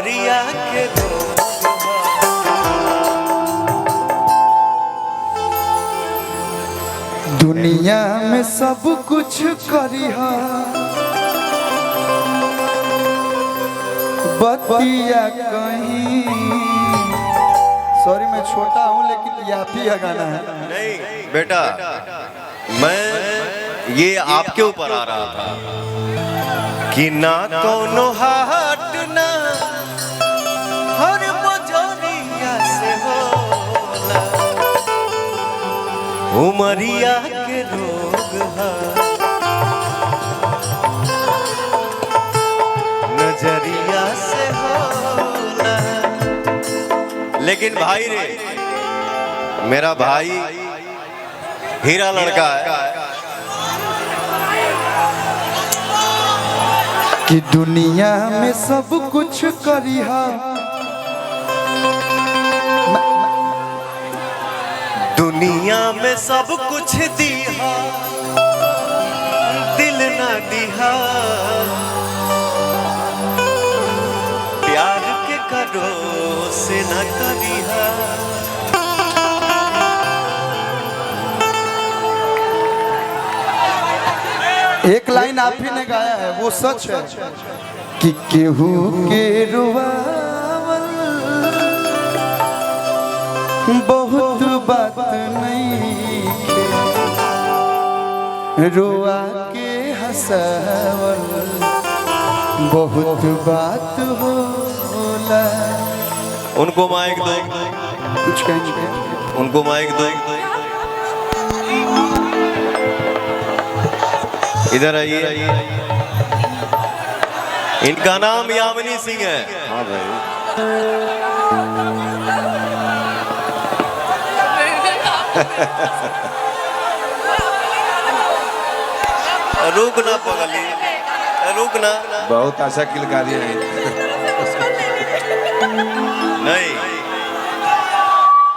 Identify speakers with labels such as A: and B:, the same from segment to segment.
A: उमरिया के
B: दुनिया में सब कुछ करिहा बतिया कहीं। सॉरी मैं छोटा हूँ लेकिन आप ही का गाना है।
A: नहीं बेटा, मैं ये आपके ऊपर आ रहा था कि ना कोनो हाट ना हर बजरिया से होला, उमरिया के रोग है नजरिया से होला। लेकिन भाई रे, मेरा भाई हीरा लड़का है
B: कि दुनिया में सब कुछ करिहा,
A: दुनिया में सब कुछ दिहा, दिल ना दिहा, प्यार के करो से न करिहा।
B: एक लाइन आप ही ने गाया है, वो सच है कि केहू के रुआवल बहुत बात नहीं, रुआ के हंसावल बहुत बात होला।
A: उनको माइक दो,
B: कुछ कहेंगे,
A: उनको माइक दो। इधर आइए। इनका नाम यामिनी सिंह है। हाँ भाई, रुक ना पगली, रुक ना।
C: बहुत आशा किलकारी है।
A: नहीं,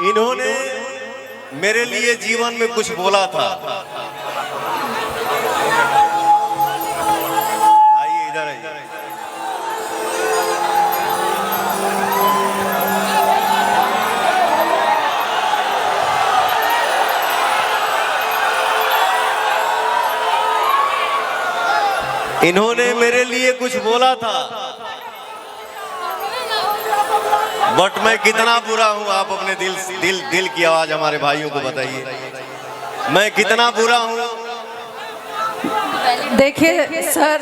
A: इन्होंने मेरे लिए जीवन में कुछ बोला था। आइए इधर आइए। इन्होंने मेरे लिए कुछ बोला था, बट मैं कितना बुरा हूं, आप अपने दिल की आवाज हमारे भाइयों को बताइए, मैं कितना बुरा हूं।
D: देखिए सर,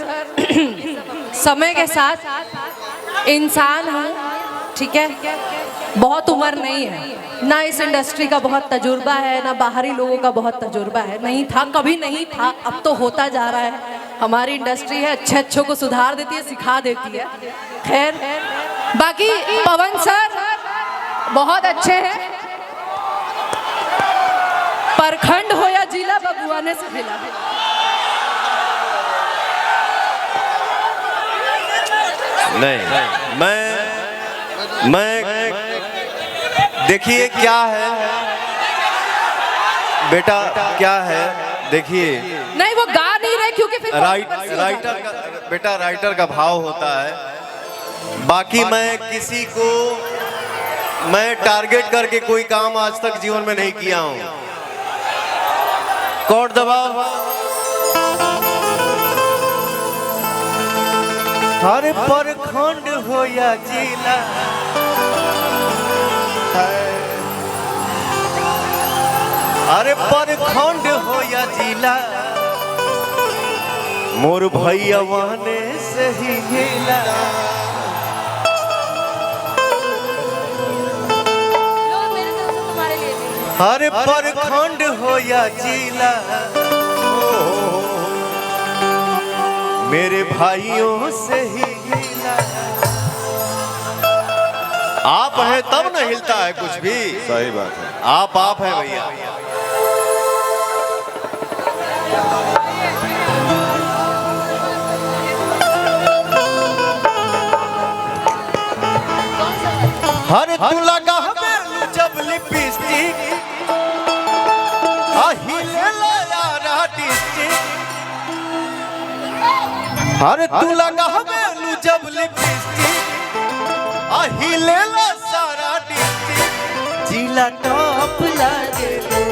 D: समय के साथ इंसान हूँ, ठीक है, बहुत उम्र नहीं है, ना इस इंडस्ट्री का बहुत तजुर्बा है, ना बाहरी लोगों का बहुत तजुर्बा है, नहीं था, कभी नहीं था, अब तो होता जा रहा है। हमारी इंडस्ट्री है, अच्छे अच्छों को सुधार देती है, सिखा देती है। खैर, बाकी पवन सर बहुत अच्छे हैं, प्रखंड हो या जिला बबुआने से मिला।
A: नहीं, मैं देखिए क्या है बेटा, क्या है देखिए।
D: नहीं, वो गा नहीं रहे क्योंकि फिर
A: राइटर का बेटा, राइटर का भाव होता है। बाकी मैं किसी को मैं टारगेट करके कोई काम आज तक जीवन में नहीं किया हूं। कोर्ट दबाओ। हर प्रखंड हो या जिला, अरे प्रखंड हो या जिला, मोर भैया वहने से ही हिला। हर प्रखंड हो या जिला, मेरे भाइयों से ही हिला। आप हैं तब न हिलता है कुछ भी।
C: सही बात है,
A: आप हैं भैया। हर तू लगा जब लिपस्टिक हिले यारा डिस्ट्रिक्ट, हर तू लगा जब लिपस्टिक हिलेला सारा डिस्ट्रिक्ट जिला टॉप लागे लो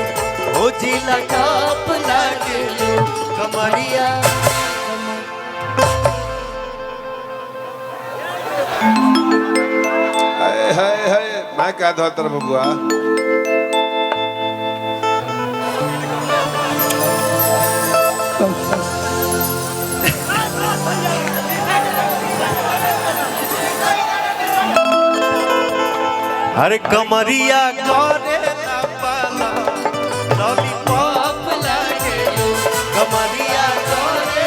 A: ओ जिला टॉप लागे लो कमरिया
C: हाय मैं क्या धोतर बबुआ
A: अरे कमरिया करे लॉलीपॉप लागे लो कमरिया करे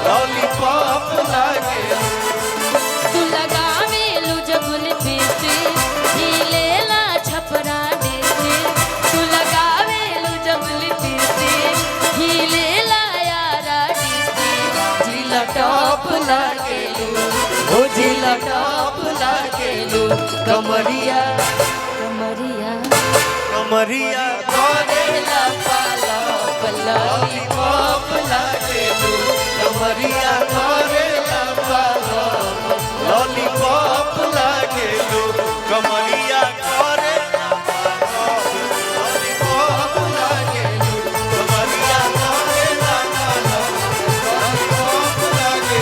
A: लॉलीपॉप लागे
E: तू लगावे लू जबुल पीते हीलेला छपरा देते तू लगावे लू जबुल पीते हीलेला यारा देते
A: जिला टॉप लागे लो ओ जिला टॉप लागे लो कमरिया
E: कमरिया
A: कमरिया करे लॉलीपॉप लागे लो कमरिया करे लॉलीपॉप लागे लो कमरिया करे लॉलीपॉप लागे लो कमरिया करे लॉलीपॉप लागे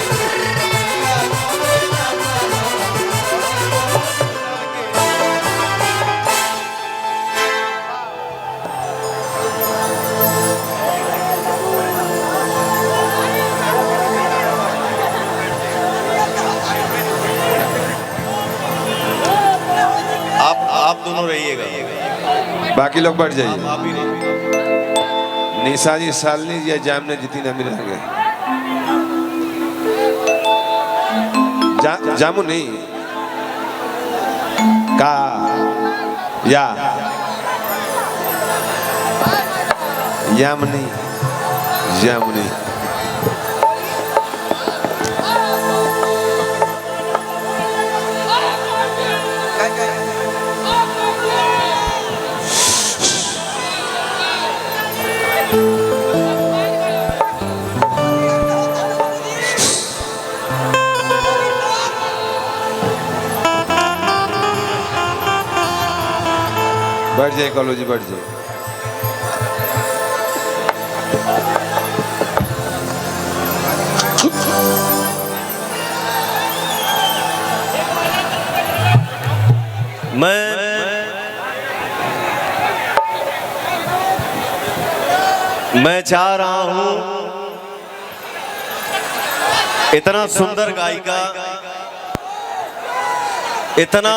A: आप दोनों रहिएगा
C: बाकी लोग बैठ जाइए
A: आप ही रहिए
C: निशा जी सालनी जी या जामने जितनी ना मिलेंगे जामू नहीं का या यामनी जामुनी बैठ जाए कॉलोजी बैठ जाए
A: मैं चाह रहा हूं इतना सुंदर गायिका इतना